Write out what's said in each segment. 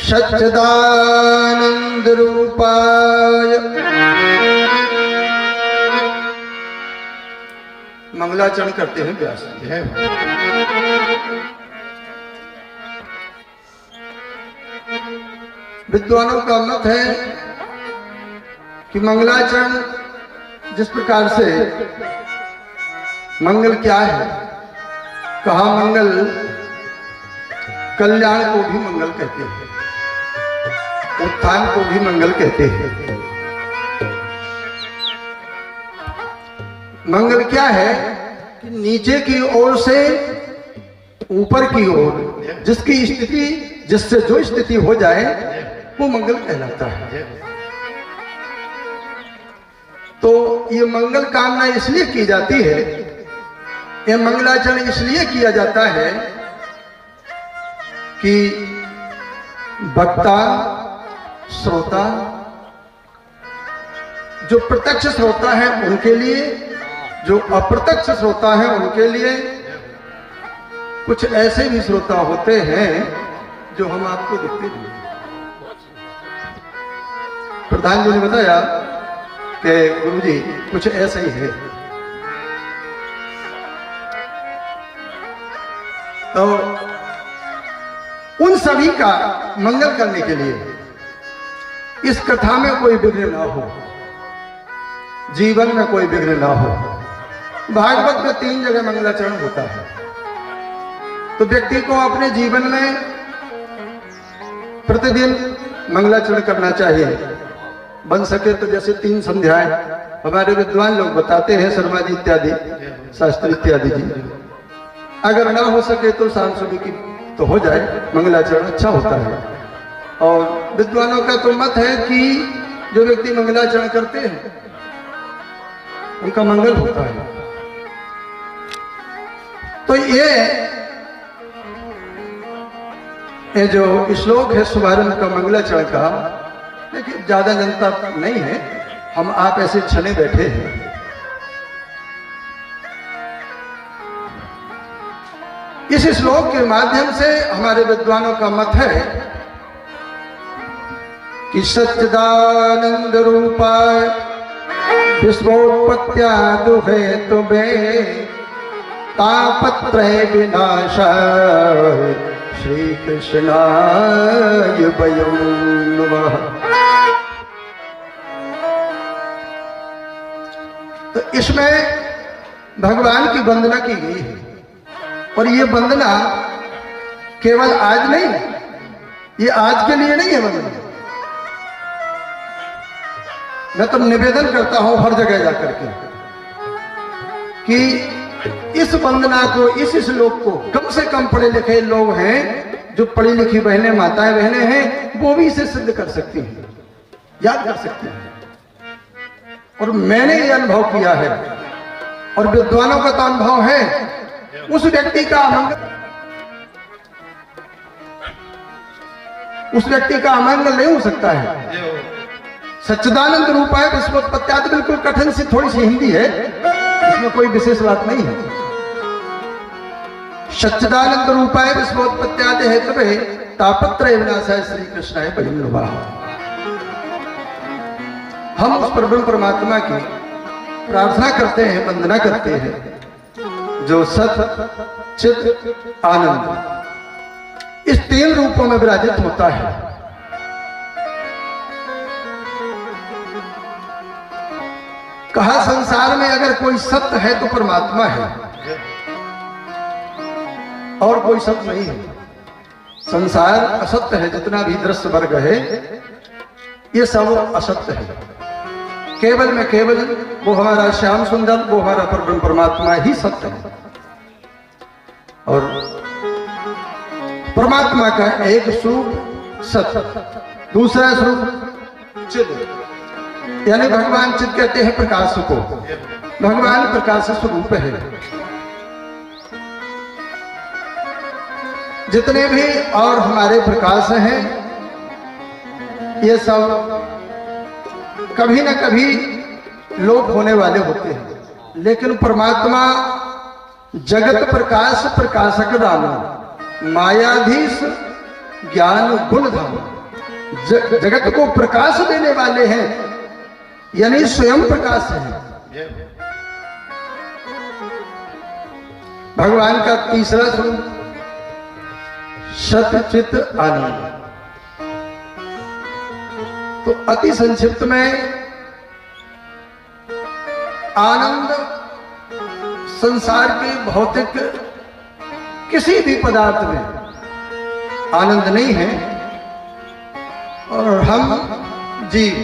सच्चिदानंद रूपाय मंगलाचरण करते हैं व्यास जी। है विद्वानों का मत है कि मंगलाचरण जिस प्रकार से मंगल क्या है, कहा मंगल कल्याण को भी मंगल कहते हैं, उत्थान को भी मंगल कहते हैं। मंगल क्या है कि नीचे की ओर से ऊपर की ओर जिसकी स्थिति, जिससे जो स्थिति हो जाए वो मंगल कहलाता है। तो ये मंगल कामना इसलिए की जाती है, ये मंगलाचरण इसलिए किया जाता है कि वक्ता श्रोता, जो प्रत्यक्ष श्रोता है उनके लिए, जो अप्रत्यक्ष श्रोता है उनके लिए, कुछ ऐसे भी श्रोता होते हैं जो हम आपको दिखते नहीं। प्रधान जी ने बताया कि गुरुजी कुछ ऐसा ही है। तो उन सभी का मंगल करने के लिए इस कथा में कोई विघ्न ना हो, जीवन में कोई विघ्न ना हो। भागवत में 3 जगह मंगलाचरण होता है। तो व्यक्ति को अपने जीवन में प्रतिदिन मंगलाचरण करना चाहिए। बन सके तो जैसे 3 संध्याएं हमारे विद्वान लोग बताते हैं, शर्मा जी इत्यादि, शास्त्री इत्यादि जी। अगर ना हो सके तो शाम सुबह की तो हो जाए, मंगलाचरण अच्छा होता है। और विद्वानों का तो मत है कि जो व्यक्ति मंगलाचरण करते हैं उनका मंगल होता है। तो ये जो श्लोक है शुभारंभ का मंगलाचरण का, लेकिन ज्यादा जनता नहीं है, हम आप ऐसे छने बैठे हैं। इस श्लोक के माध्यम से हमारे विद्वानों का मत है कि सच्चिदानंद रूपाय विश्वोत्पत्त्यादि हेतुभे तापत्रय विनाशाय श्री कृष्णाय वयं नमः। तो इसमें भगवान की वंदना की गई है, और ये वंदना केवल आज नहीं, ये आज के लिए नहीं है वंदना। मैं तो निवेदन करता हूं हर जगह जाकर के कि इस वंदना को, इस श्लोक को कम से कम पढ़े लिखे लोग हैं, जो पढ़ी लिखी बहनें, माताएं बहनें हैं, वो भी इसे सिद्ध कर सकती हैं, याद कर सकती हैं। और मैंने ये अनुभव किया है, और विद्वानों का तो अनुभव है। उस व्यक्ति का अमंगल नहीं हो सकता है। सच्चिदानंद रूपाय विश्वोत्पत्त्यादि बिल्कुल कठिन सी थोड़ी सी हिंदी है, इसमें कोई विशेष बात नहीं है। सच्चिदानंद रूपाय विश्वोत्पत्त्यादि हेतुभे तापत्रय विनाशाय श्री कृष्णाय वयं नमः। हम उस परब्रह्म परमात्मा की प्रार्थना करते हैं, वंदना करते हैं, जो सत चित आनंद इस 3 रूपों में विराजित होता है। कहा संसार में अगर कोई सत्य है तो परमात्मा है, और कोई सत्य नहीं है। संसार असत्य है, जितना भी दृश्य वर्ग है ये सब असत्य है। केवल में केवल वो हमारा श्याम सुंदर, वो हमारा परब्रह्म परमात्मा ही सत्य है। और परमात्मा का एक स्वरूप सत्य, दूसरा स्वरूप चिद, यानी भगवान चिद कहते हैं प्रकाश को। भगवान प्रकाश स्वरूप है। जितने भी और हमारे प्रकाश हैं, ये सब कभी न कभी लोप होने वाले होते हैं, लेकिन परमात्मा जगत प्रकाश प्रकाशक राम मायाधीश ज्ञान गुण धाम, जगत को प्रकाश देने वाले हैं, यानी स्वयं प्रकाश है। भगवान का तीसरा स्वरूप सच्चित आनंद। तो अति संक्षिप्त में आनंद संसार के भौतिक किसी भी पदार्थ में आनंद नहीं है, और हम जीव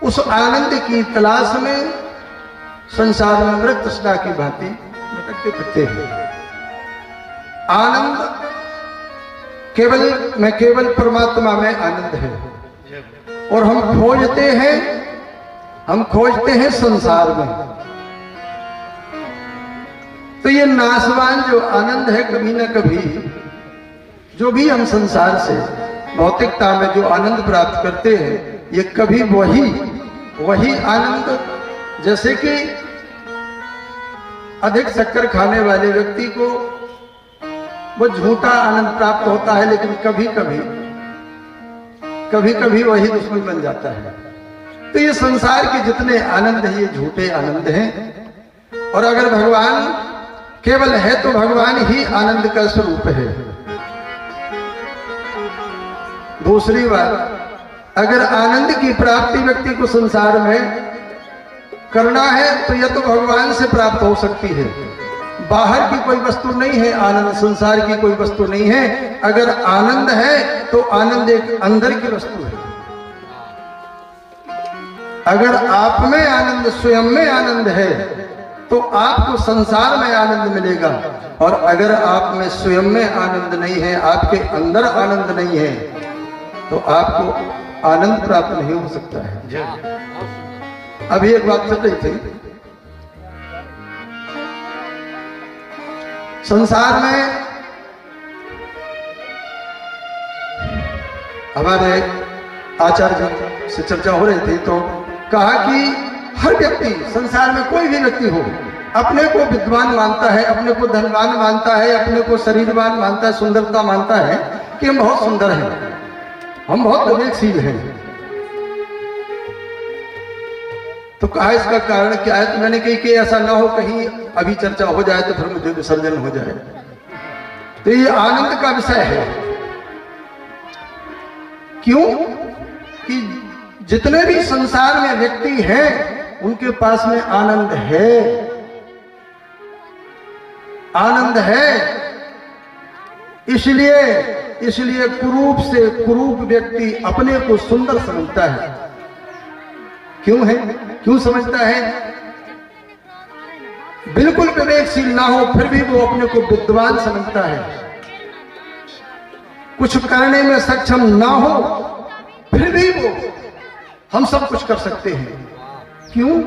उस आनंद की तलाश में संसार में मृत तृष्णा की भांति भटकते फिरते हैं। आनंद केवल परमात्मा में आनंद है, और हम खोजते हैं संसार में। तो ये नाशवान जो आनंद है, कभी ना कभी जो भी हम संसार से भौतिकता में जो आनंद प्राप्त करते हैं, ये कभी वही आनंद, जैसे कि अधिक शक्कर खाने वाले व्यक्ति को वो झूठा आनंद प्राप्त होता है, लेकिन कभी कभी वही दुश्मन बन जाता है। तो ये संसार के जितने आनंद हैं, ये झूठे आनंद हैं, और अगर भगवान केवल है तो भगवान ही आनंद का स्वरूप है। दूसरी बात, अगर आनंद की प्राप्ति व्यक्ति को संसार में करना है तो यह तो भगवान से प्राप्त हो सकती है। बाहर की कोई वस्तु नहीं है आनंद, संसार की कोई वस्तु नहीं है। अगर आनंद है तो आनंद एक अंदर की वस्तु है। अगर आप में आनंद, स्वयं में आनंद है, तो आपको संसार में आनंद मिलेगा, और अगर आप में स्वयं में आनंद नहीं है, आपके अंदर आनंद नहीं है, तो आपको आनंद प्राप्त नहीं हो सकता है। अभी एक बात चल रही थी, संसार में हमारे आचार्य से चर्चा हो रही थी, तो कहा कि हर व्यक्ति, संसार में कोई भी व्यक्ति हो, अपने को विद्वान मानता है, अपने को धनवान मानता है, अपने को शरीरवान मानता है, सुंदरता मानता है कि हम बहुत सुंदर हैं, हम बहुत विवेकशील हैं। तो कहा इसका कारण क्या है? तो मैंने कही कि ऐसा ना हो कहीं अभी चर्चा हो जाए तो फिर मुझे विसर्जन हो जाए। तो ये आनंद का विषय है। क्यों? कि जितने भी संसार में व्यक्ति हैं, उनके पास में आनंद है, आनंद है। इसलिए कुरूप से कुरूप व्यक्ति अपने को सुंदर समझता है। क्यों है? क्यों समझता है? बिल्कुल विवेकशील ना हो फिर भी वो अपने को विद्वान समझता है। कुछ करने में सक्षम ना हो फिर भी वो हम सब कुछ कर सकते हैं। क्यों?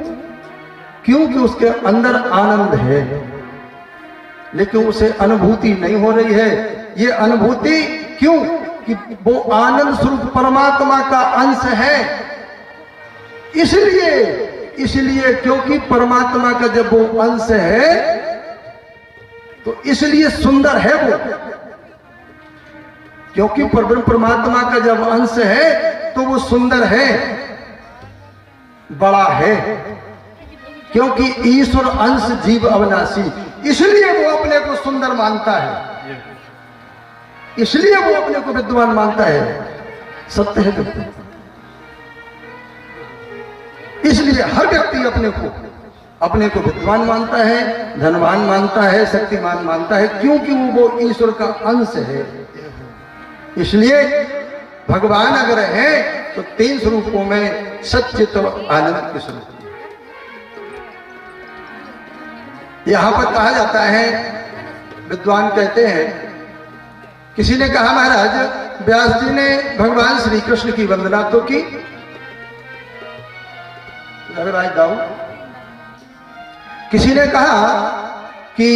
क्योंकि उसके अंदर आनंद है, लेकिन उसे अनुभूति नहीं हो रही है। ये अनुभूति क्यों? कि वो आनंद स्वरूप परमात्मा का अंश है। इसलिए क्योंकि परमात्मा का जब वो अंश है तो इसलिए सुंदर है वो। क्योंकि परमात्मा का जब अंश है तो वो सुंदर है, बड़ा है। क्योंकि ईश्वर अंश जीव अविनाशी, इसलिए वो अपने को सुंदर मानता है, इसलिए वो अपने को विद्वान मानता है। सत्य है। इसलिए हर व्यक्ति अपने को विद्वान मानता है, धनवान मानता है, शक्तिमान मानता है, क्योंकि वो ईश्वर का अंश है। इसलिए भगवान अगर है तो तीन स्वरूपों में सच्चित और आनंद के स्वरूप। यहां पर कहा जाता है, विद्वान कहते हैं, किसी ने कहा महाराज व्यास जी ने भगवान श्री कृष्ण की वंदना तो की, दाऊ। किसी ने कहा कि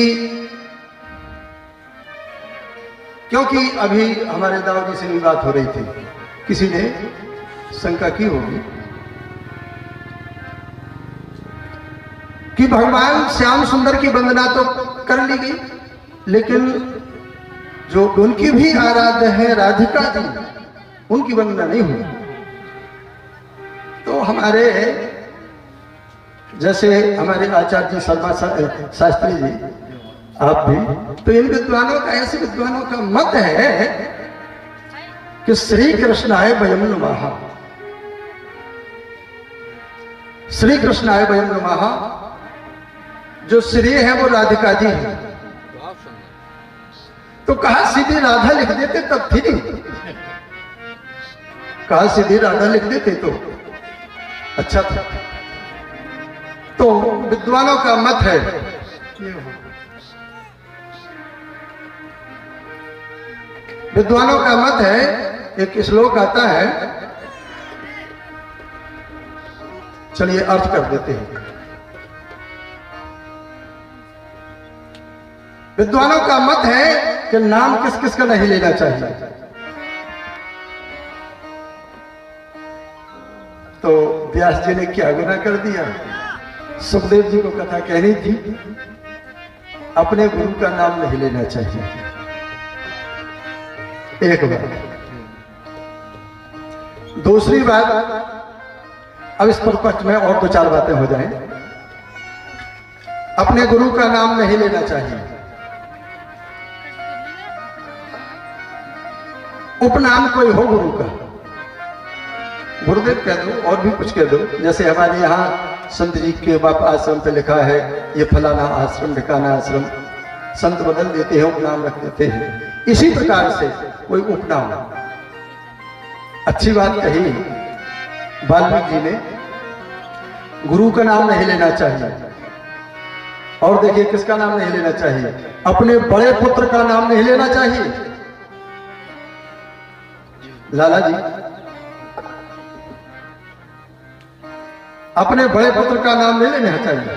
क्योंकि अभी हमारे दाऊ जी से भी बात हो रही थी, किसी ने शंका की होगी कि भगवान श्याम सुंदर की वंदना तो कर ली गई, लेकिन जो उनकी भी आराध्य है राधिका जी, उनकी वंदना नहीं हुई। तो हमारे जैसे हमारे आचार्य जी शर्मा शास्त्री जी, आप भी, तो इन विद्वानों का, ऐसे विद्वानों का मत है कि श्री कृष्णाय वयं नमः, श्री कृष्णाय वयं नमः, जो श्री है वो राधिका जी है। तो कहा सीधी राधा लिख देते तब थी नहीं, कहा सीधी राधा लिख देते तो अच्छा था। तो विद्वानों का मत है, विद्वानों का मत है, एक श्लोक आता है, चलिए अर्थ कर देते हैं। विद्वानों का मत है कि नाम किस किस का नहीं लेना चाहिए। तो व्यास जी ने क्या गुनाह कर दिया? सुखदेव जी को कथा कहनी थी, अपने गुरु का नाम नहीं लेना चाहिए। एक बात। दूसरी बात, अब इस पर पक्ष में और दो चार बातें हो जाएं। अपने गुरु का नाम नहीं लेना चाहिए। उपनाम कोई हो गुरु का, गुरुदेव कह दो और भी कुछ कह दो। जैसे हमारे यहाँ संत जी के बाप आश्रम पे लिखा है ये फलाना आश्रम ढिकाना आश्रम, संत बदल देते हैं, उपनाम रख देते हैं। इसी प्रकार से कोई उपनाम, अच्छी बात कही वाल्मीकि जी ने, गुरु का नाम नहीं लेना चाहिए। और देखिए किसका नाम नहीं लेना चाहिए? अपने बड़े पुत्र का नाम नहीं लेना चाहिए। लाला जी, अपने बड़े पुत्र का नाम नहीं लेना चाहिए,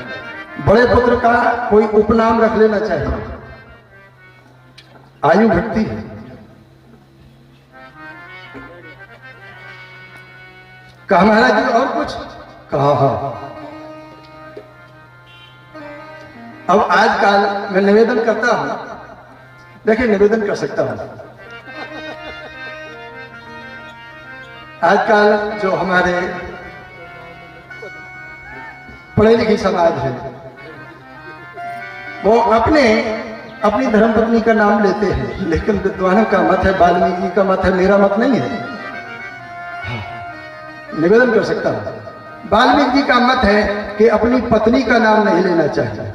बड़े पुत्र का कोई उपनाम रख लेना चाहिए। आयु घटती है। कहा महाराज जी और कुछ? कहा हाँ। अब आजकल मैं निवेदन करता हूं, देखिए निवेदन कर सकता हूं। आजकल जो हमारे पढ़े लिखे समाज है, वो अपनी धर्मपत्नी का नाम लेते हैं, लेकिन विद्वानों का मत है, वाल्मीकि जी का मत है, मेरा मत नहीं है। निवेदन कर सकता हूं, वाल्मीकि जी का मत है कि अपनी पत्नी का नाम नहीं लेना चाहिए।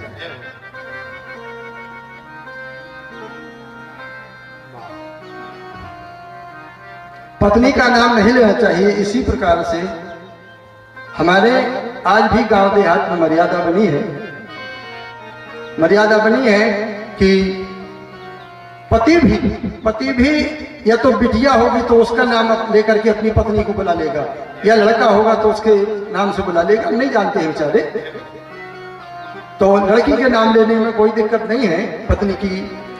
पत्नी का नाम नहीं लेना चाहिए। इसी प्रकार से हमारे आज भी गांव देहात में मर्यादा बनी है, मर्यादा बनी है कि पति भी या तो बिटिया होगी तो उसका नाम लेकर के अपनी पत्नी को बुला लेगा, या लड़का होगा तो उसके नाम से बुला लेगा। नहीं जानते हैं बेचारे, तो लड़की के नाम लेने में कोई दिक्कत नहीं है, पत्नी की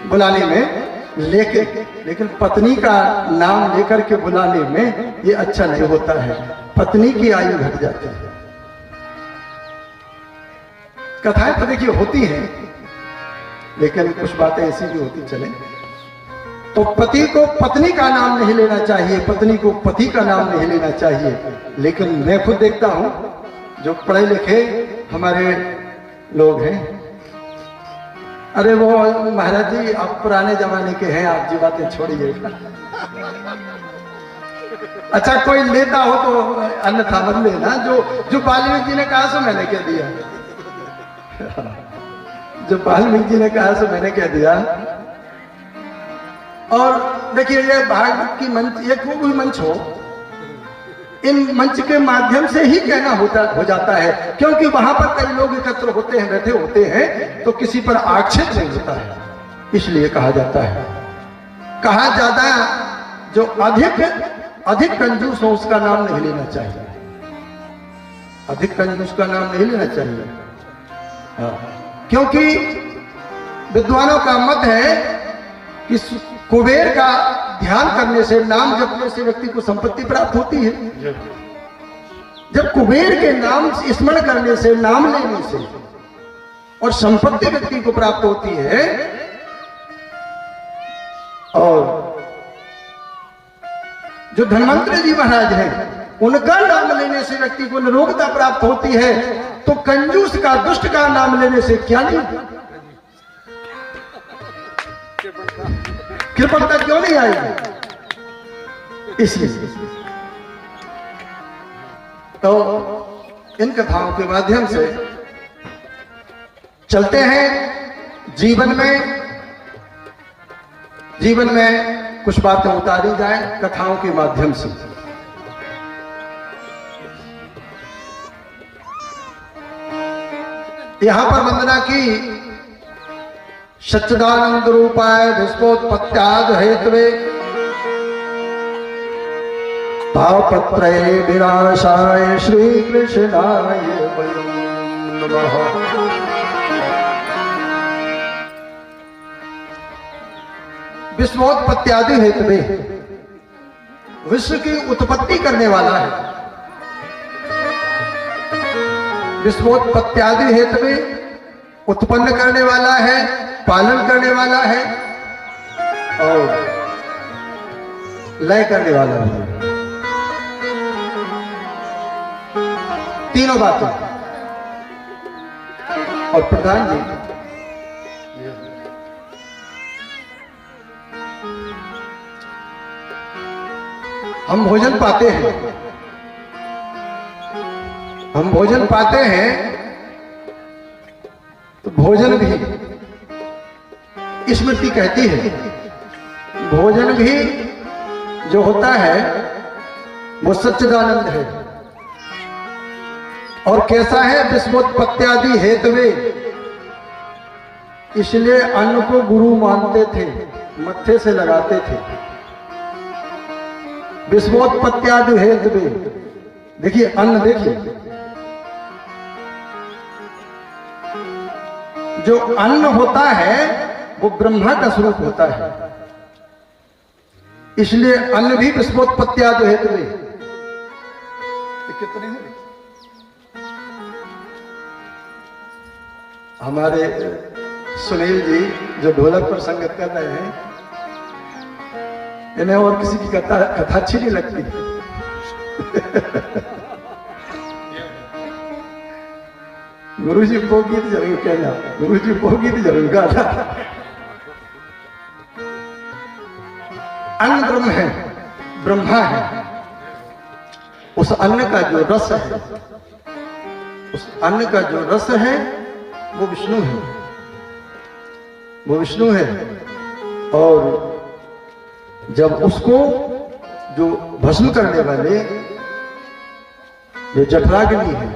बुलाने में, लेकिन पत्नी का नाम लेकर के बुलाने में ये अच्छा नहीं होता है। पत्नी की आयु घट जाती है। कथाएं तो देखिए होती हैं, लेकिन कुछ बातें ऐसी भी होती चले। तो पति को पत्नी का नाम नहीं लेना चाहिए, पत्नी को पति का नाम नहीं लेना चाहिए। लेकिन मैं खुद देखता हूं, जो पढ़े लिखे हमारे लोग हैं, अरे वो महाराज जी आप पुराने जमाने के हैं, आप जी बातें छोड़िए। अच्छा कोई लेता हो तो अन्यथा मत लेना। जो वाल्मीकि जी ने कहा सो मैंने कह दिया, जो वाल्मीकि जी ने कहा सो मैंने कह दिया। और देखिए ये भागवत की मंच, ये कोई भी मंच हो, इन मंच के माध्यम से ही कहना हो जाता है, क्योंकि वहां पर कई लोग एकत्र होते हैं, बैठे होते हैं, तो किसी पर आक्षेप नहीं होता है, इसलिए कहा जाता है। कहा ज्यादा जो अधिक कंजूस हो उसका नाम नहीं लेना चाहिए, अधिक कंजूस का नाम नहीं लेना चाहिए। हाँ। क्योंकि विद्वानों का मत है कि कुबेर का ध्यान करने से, नाम जपने से व्यक्ति को संपत्ति प्राप्त होती है। जब कुबेर के नाम स्मरण करने से, नाम लेने से और संपत्ति व्यक्ति को प्राप्त होती है, और जो धन्वंतरी जी महाराज हैं, उनका नाम लेने से व्यक्ति को निरोगता प्राप्त होती है, तो कंजूस का, दुष्ट का नाम लेने से क्या नहीं, कृपणता क्यों नहीं आएगी? इसलिए तो इन कथाओं के माध्यम से चलते हैं जीवन में कुछ बातें उतारी जाए कथाओं के माध्यम से। यहां पर वंदना की सच्चिदानंद रूपाय विश्वोत्पत्त्यादि हेतवे भावपत्रये विनाशाय श्री कृष्णाय वयं नमः। विश्वोत्पत्त्यादि हेतवे, विश्व की उत्पत्ति करने वाला है। विश्वोत्पत्त्यादि हेतवे, उत्पन्न करने वाला है, पालन करने वाला है और लय करने वाला है। तीनों बातें। और प्रधान जी, हम भोजन पाते हैं, तो भोजन भी स्मृति कहती है, भोजन भी जो होता है वो सच्चिदानंद है। और कैसा है? विश्वोत्पत्त्यादि हेतवे, इसलिए अन्न को गुरु मानते थे, मत्थे से लगाते थे। विश्वोत्पत्त्यादि हेतवे, देखिए अन्न, देखिए जो अन्न होता है वो ब्रह्मा का स्वरूप होता है, इसलिए अन्न भी विश्वोत्पत्त्यादि हेतवे। कितने हैं? हमारे सुनील जी जो ढोलक पर संगत कर रहे हैं, इन्हें और किसी की कथा अच्छी नहीं लगती। गुरु जी को गीत जरूर कहना, गुरु जी को गीत जरूर गाना। अन्न ब्रह्म है, ब्रह्मा है। उस अन्न का जो रस है, उस अन्न का जो रस है वो विष्णु है, वो विष्णु है। और जब उसको जो भस्म करने वाले जो जठराग्नि है,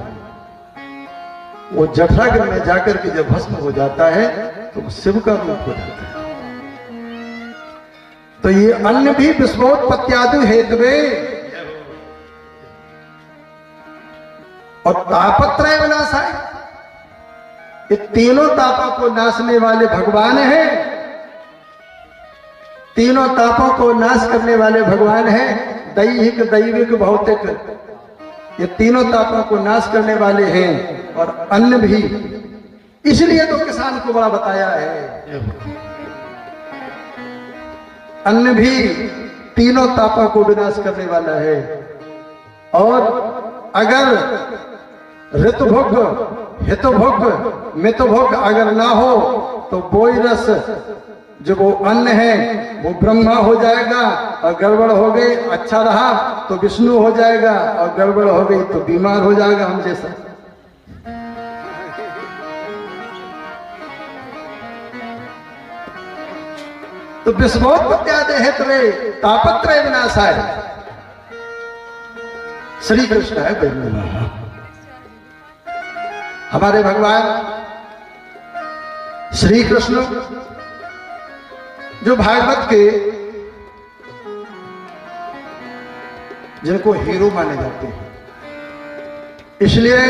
वो जठराग्नि में जाकर के जब भस्म हो जाता है तो वो शिव का रूप हो जाता है। तो ये अन्न भी विश्वोत्पत्त्यादि हेतवे और तापत्रय विनाशाय, ये तीनों तापों को नाशने वाले भगवान हैं, तीनों तापों को नाश करने वाले भगवान हैं। दैहिक, दैविक, भौतिक, ये तीनों तापों को नाश करने वाले हैं। और अन्न भी, इसलिए तो किसान को बड़ा बताया है, अन्न भी तीनों तापों को विनाश करने वाला है। और अगर ऋतुभोग, हितभोग, मितभोग अगर ना हो तो बोई रस जो वो अन्न है वो ब्रह्मा हो जाएगा, और गड़बड़ हो गई, अच्छा रहा तो विष्णु हो जाएगा, और गड़बड़ हो गई तो बीमार हो जाएगा हम जैसा। तो विश्वोत्पत्त्यादि हेतवे तापत्रय विनाशाय श्री कृष्ण है ब्रह्म। हमारे भगवान श्री कृष्ण जो भागवत के जिनको हीरो माने जाते हैं, इसलिए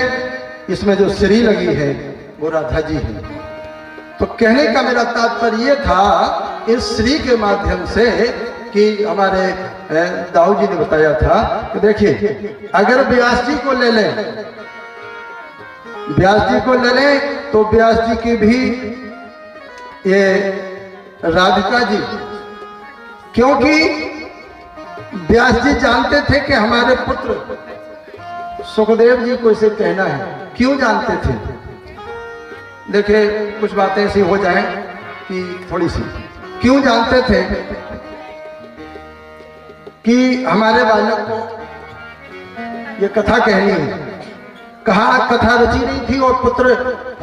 इसमें जो श्री लगी है वो राधा जी है। तो कहने का मेरा तात्पर्य ये था इस श्री के माध्यम से कि हमारे दाऊ जी ने बताया था कि देखिए अगर व्यास जी को ले लें, व्यास जी को ले लें तो व्यास जी की भी ये राधिका जी क्योंकि व्यास जी जानते थे कि हमारे पुत्र सुखदेव जी को इसे कहना है। क्यों जानते थे? देखिए, कुछ बातें ऐसी हो जाएं कि थोड़ी सी। क्यों जानते थे कि हमारे बालक को ये कथा कहनी है? कहा कथा रची नहीं थी और पुत्र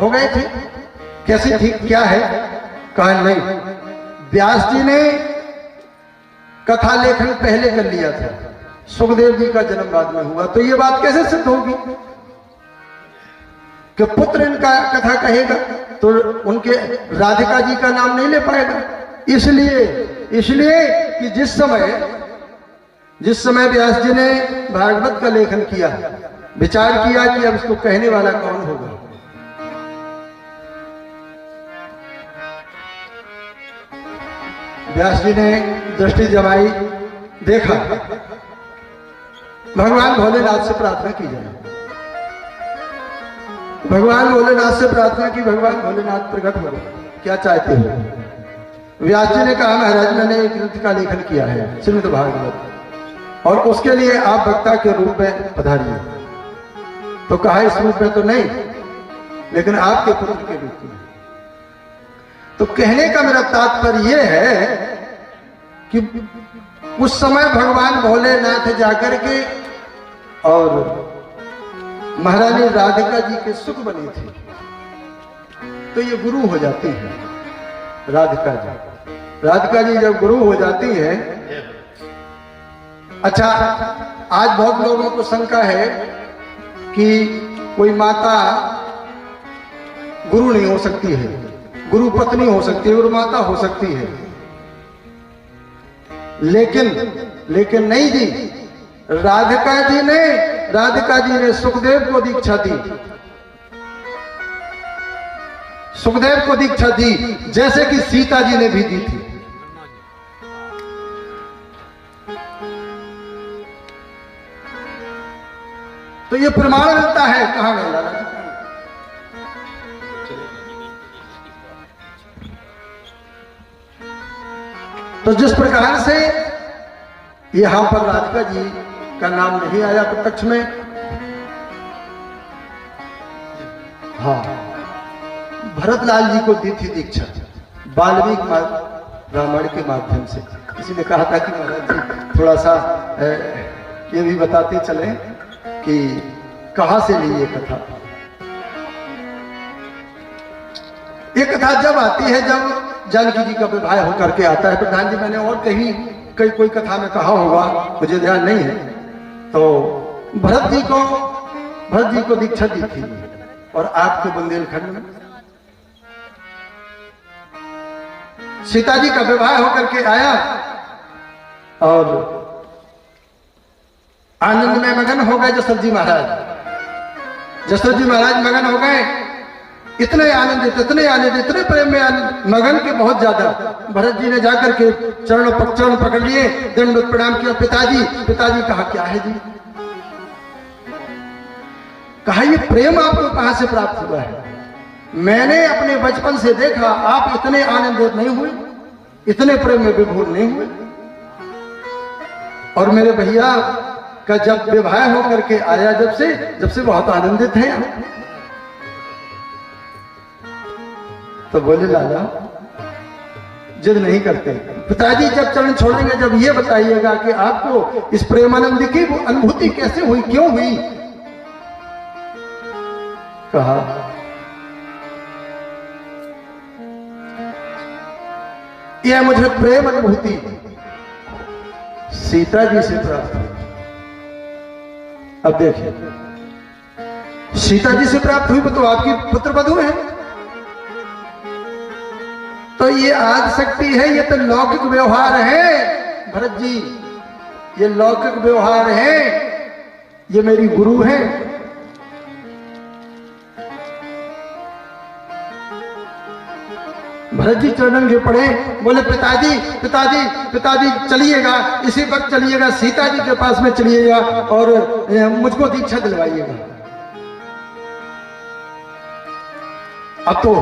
हो गए थे? कैसी थी, क्या है? कहा नहीं, व्यास जी ने कथा लेखन पहले कर लिया था, सुखदेव जी का जन्म बाद में हुआ। तो ये बात कैसे सिद्ध होगी कि पुत्र इनका कथा कहेगा तो उनके राधिका जी का नाम नहीं ले पाएगा। इसलिए कि जिस समय व्यास जी ने भागवत का लेखन किया, विचार किया कि अब इसको कहने वाला कौन होगा, व्यास जी ने दृष्टि जमाई, देखा भगवान भोलेनाथ से प्रार्थना की जाए। भगवान भोलेनाथ से प्रार्थना की, भगवान भोलेनाथ प्रकट हो गए, क्या चाहते हो? व्यास जी ने कहा, महाराज मैंने एक ग्रंथ का लेखन किया है, श्रीमद् भागवत, और उसके लिए आप वक्ता के रूप में पधारिए। तो कहा इस रूप में तो नहीं, लेकिन आपके पुत्र के रूप में। तो कहने का मेरा तात्पर्य यह है कि उस समय भगवान भोलेनाथ जाकर के और महारानी राधिका जी के सुख बनी थी, तो ये गुरु हो जाती है राधिका जी। राधिका जी जब गुरु हो जाती है, अच्छा, आज बहुत लोगों को शंका है कि कोई माता गुरु नहीं हो सकती है, गुरु पत्नी हो सकती है, गुरु माता हो सकती है, लेकिन नहीं जी, राधिका जी ने सुखदेव को दीक्षा दी, सुखदेव को दीक्षा दी, जैसे कि सीता जी ने भी दी थी। तो ये प्रमाण मिलता है, कहां गए लाला जी? तो जिस प्रकार से यहां पर राधिका जी का नाम नहीं आया प्रत्यक्ष में, हाँ, भरतलाल जी को दी थी दीक्षा वाल्मीकि रामायण के माध्यम से। किसी ने कहा था कि महाराज जी थोड़ा सा ये भी बताते चले कि कहां से ली ये कथा। ये कथा जब आती है, जब जानकी जी का विवाह होकर के आता है। प्रधान जी, मैंने और कहीं कोई कथा में कहा होगा, मुझे ध्यान नहीं है। तो भरत जी को दीक्षा दी थी, और आपके बुंदेलखंड में सीता जी का विवाह होकर के आया और आनंद में मगन हो गए दशरथ जी महाराज। दशरथ जी महाराज मगन हो गए, इतने आनंदित, इतने प्रेम में मगन के बहुत ज्यादा। भरत जी ने जाकर के चरण पकड़ लिए, दंडवत प्रणाम किया। पिताजी कहा, क्या है जी? कहा, ये प्रेम आपको कहां से प्राप्त हुआ है? मैंने अपने बचपन से देखा, आप इतने आनंदित नहीं हुए, इतने प्रेम में विभोर नहीं हुए। और मेरे भैया का जब विवाह होकर के आया, जब से बहुत आनंदित है। तो बोले, लाला जिद नहीं करते। पिताजी जब चरण छोड़ेंगे, जब ये बताइएगा कि आपको इस प्रेमानंद की अनुभूति कैसे हुई, क्यों हुई? कहा, यह मुझे प्रेम अनुभूति सीता जी से प्राप्त हुई। अब देखिए, सीता जी से प्राप्त हुई तो आपकी पुत्र वधू है, तो ये आदिशक्ति है, ये तो लौकिक व्यवहार है भरत जी, ये लौकिक व्यवहार है, ये मेरी गुरु है। भरत जी चरणन गिर पड़े, बोले, पिताजी चलिएगा, इसी वक्त चलिएगा, सीता जी के पास में चलिएगा और मुझको दीक्षा दिलवाइएगा। अब तो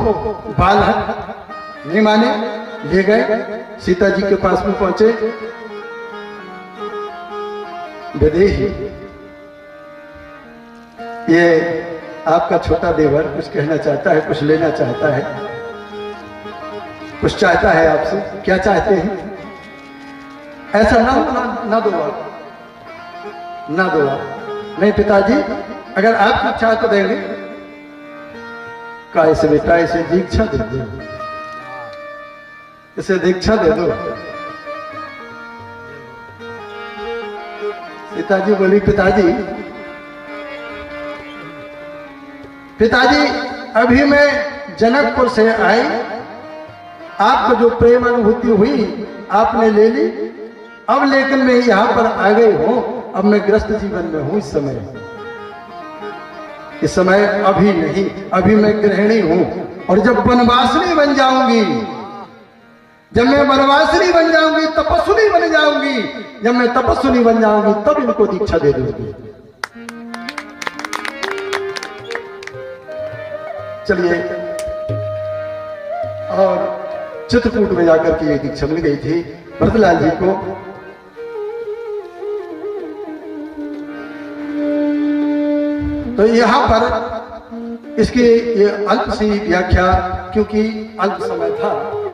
बालक नहीं माने, ले गए, सीता जी के पास में पहुंचे। विदेही, ये आपका छोटा देवर कुछ कहना चाहता है, कुछ लेना चाहता है, कुछ चाहता है आपसे। क्या चाहते हैं? ऐसा ना दो आप, ना दो आप। नहीं पिताजी, अगर आपकी इच्छा तो देंगे। का इसे बेटा, इसे दीक्षा दे दो, इसे दीक्षा दे दो। सीताजी बोली, पिताजी अभी मैं जनकपुर से आई, आपको जो प्रेम अनुभूति हुई आपने ले ली, अब लेकिन मैं यहां पर आ गई हूं, अब मैं ग्रस्त जीवन में हूं। इस समय अभी नहीं, अभी मैं गृहिणी हूं, और जब वनवासिनी बन जाऊंगी, जब मैं वनवासिनी बन जाऊंगी, तपस्विनी बन जाऊंगी, जब मैं तपस्विनी बन जाऊंगी तब इनको दीक्षा दे दूंगी। चलिए, और चित्रकूट में जाकर के ये दीक्षा मिल गई थी भरतलाल जी को। तो यहां पर इसकी ये अल्प सी व्याख्या, क्योंकि अल्प समय था,